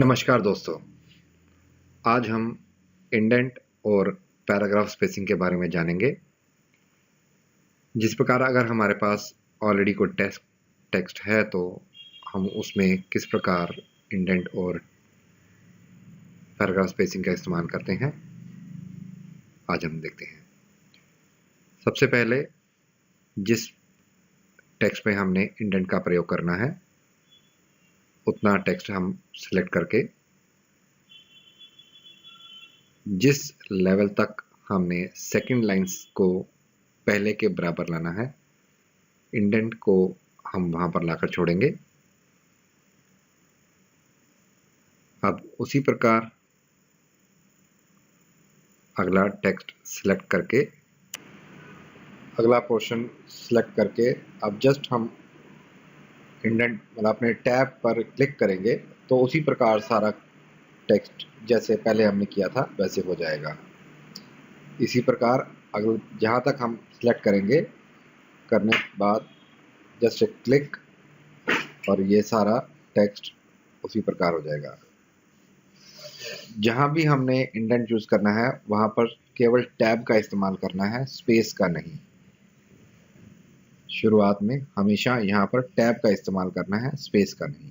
नमस्कार दोस्तों। आज हम इंडेंट और पैराग्राफ स्पेसिंग के बारे में जानेंगे। जिस प्रकार अगर हमारे पास ऑलरेडी कोई टेक्स्ट है तो हम उसमें किस प्रकार इंडेंट और पैराग्राफ स्पेसिंग का इस्तेमाल करते हैं, आज हम देखते हैं। सबसे पहले जिस टेक्स्ट में हमने इंडेंट का प्रयोग करना है उतना टेक्स्ट हम सिलेक्ट करके जिस लेवल तक हमने सेकंड लाइंस को पहले के बराबर लाना है, इंडेंट को हम वहां पर लाकर छोड़ेंगे। अब उसी प्रकार अगला टेक्स्ट सिलेक्ट करके, अगला पोर्शन सिलेक्ट करके अब जस्ट हम इंडेंट मतलब अपने टैब पर क्लिक करेंगे तो उसी प्रकार सारा टेक्स्ट जैसे पहले हमने किया था वैसे हो जाएगा। इसी प्रकार अगर जहाँ तक हम सिलेक्ट करेंगे, करने के बाद जस्ट क्लिक और ये सारा टेक्स्ट उसी प्रकार हो जाएगा। जहाँ भी हमने इंडेंट यूज करना है वहां पर केवल टैब का इस्तेमाल करना है, स्पेस का नहीं। शुरुआत में हमेशा यहाँ पर टैब का इस्तेमाल करना है, स्पेस का नहीं।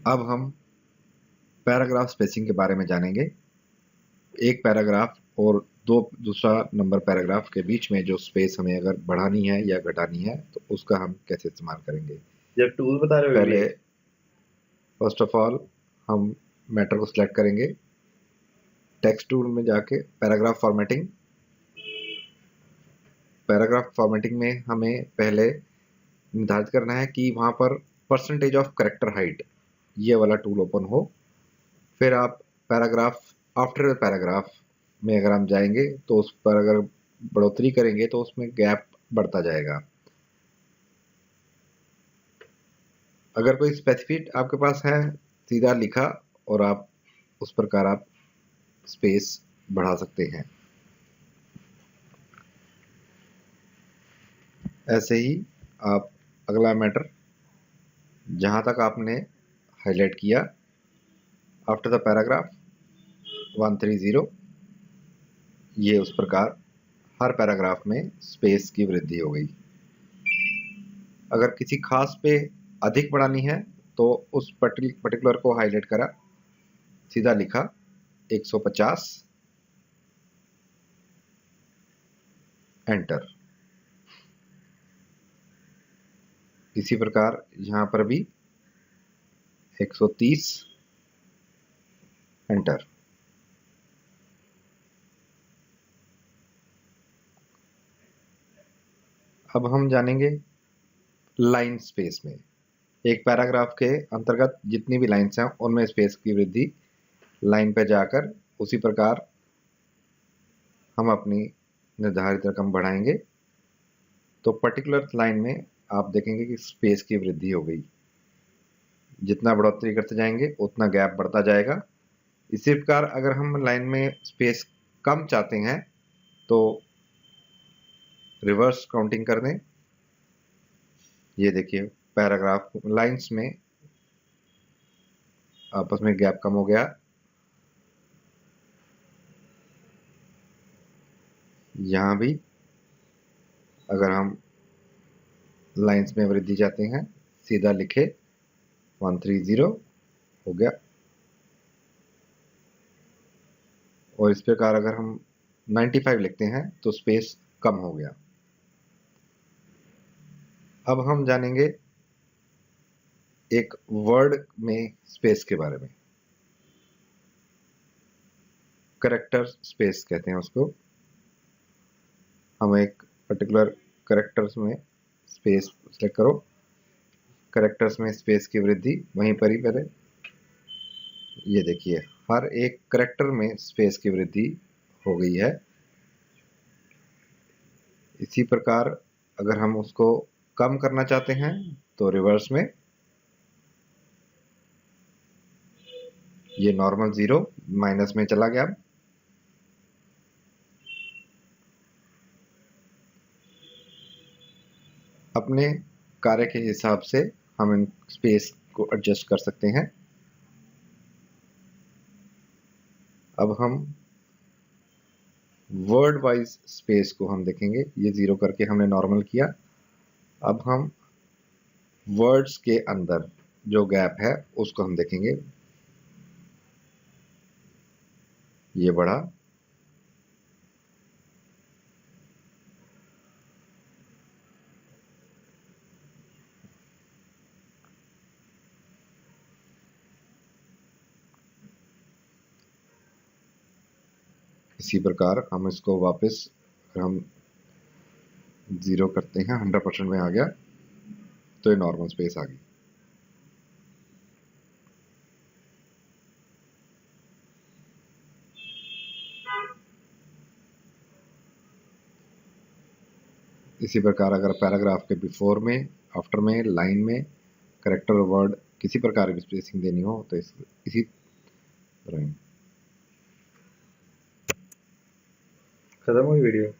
अब हम पैराग्राफ स्पेसिंग के बारे में जानेंगे। एक पैराग्राफ और दूसरा नंबर पैराग्राफ के बीच में जो स्पेस हमें अगर बढ़ानी है या घटानी है तो उसका हम कैसे इस्तेमाल करेंगे। जब टूल बता रहे हो पहले फर्स्ट ऑफ ऑल हम मैटर को सिलेक्ट करेंगे, टेक्स्ट टूल में जाके पैराग्राफ फॉर्मेटिंग। पैराग्राफ फॉर्मेटिंग में हमें पहले निर्धारित करना है कि वहां पर परसेंटेज ऑफ करेक्टर हाइट ये वाला टूल ओपन हो। फिर आप पैराग्राफ आफ्टर पैराग्राफ में अगर हम जाएंगे तो उस पर अगर बढ़ोतरी करेंगे तो उसमें गैप बढ़ता जाएगा। अगर कोई स्पेसिफिक आपके पास है, सीधा लिखा और आप उस प्रकार आप स्पेस बढ़ा सकते हैं। ऐसे ही आप अगला मैटर जहां तक आपने हाईलाइट किया आफ्टर द पैराग्राफ 130, ये उस प्रकार हर पैराग्राफ में स्पेस की वृद्धि हो गई। अगर किसी खास पे अधिक बढ़ानी है तो उस पर्टिकुलर को हाईलाइट करा, सीधा लिखा 150, एंटर। इसी प्रकार यहां पर भी 130, एंटर। अब हम जानेंगे लाइन स्पेस में। एक पैराग्राफ के अंतर्गत जितनी भी लाइन्स हैं उनमें स्पेस की वृद्धि लाइन पे जाकर उसी प्रकार हम अपनी निर्धारित रकम बढ़ाएंगे तो पर्टिकुलर लाइन में आप देखेंगे कि स्पेस की वृद्धि हो गई। जितना बढ़ोतरी करते जाएंगे उतना गैप बढ़ता जाएगा। इसी प्रकार अगर हम लाइन में स्पेस कम चाहते हैं तो रिवर्स काउंटिंग कर दें। ये देखिए पैराग्राफ लाइंस में आपस में गैप कम हो गया। यहां भी अगर हम लाइंस में वृद्धि चाहते हैं, सीधा लिखे 130 हो गया। और इस प्रकार अगर हम 95 लिखते हैं तो स्पेस कम हो गया। अब हम जानेंगे एक वर्ड में स्पेस के बारे में। करेक्टर स्पेस कहते हैं उसको। हम एक पर्टिकुलर करेक्टर्स में स्पेस सेलेक्ट करो, करेक्टर्स में स्पेस की वृद्धि वहीं पर ही पहले ये देखिए हर एक करेक्टर में स्पेस की वृद्धि हो गई है। इसी प्रकार अगर हम उसको कम करना चाहते हैं तो रिवर्स में ये नॉर्मल 0 माइनस में चला गया। अपने कार्य के हिसाब से हम इन स्पेस को एडजस्ट कर सकते हैं। अब हम वर्ड वाइज स्पेस को हम देखेंगे। ये 0 करके हमने नॉर्मल किया। अब हम वर्ड्स के अंदर जो गैप है उसको हम देखेंगे। ये बढ़ा, इसी प्रकार हम इसको वापस हम 0 करते हैं, 100% में आ गया तो ये नॉर्मल स्पेस आ गई। इसी प्रकार अगर पैराग्राफ के बिफोर में, आफ्टर में, लाइन में करेक्टर वर्ड किसी प्रकार की स्पेसिंग देनी हो तो इसी तरह। खत्म हुई वीडियो।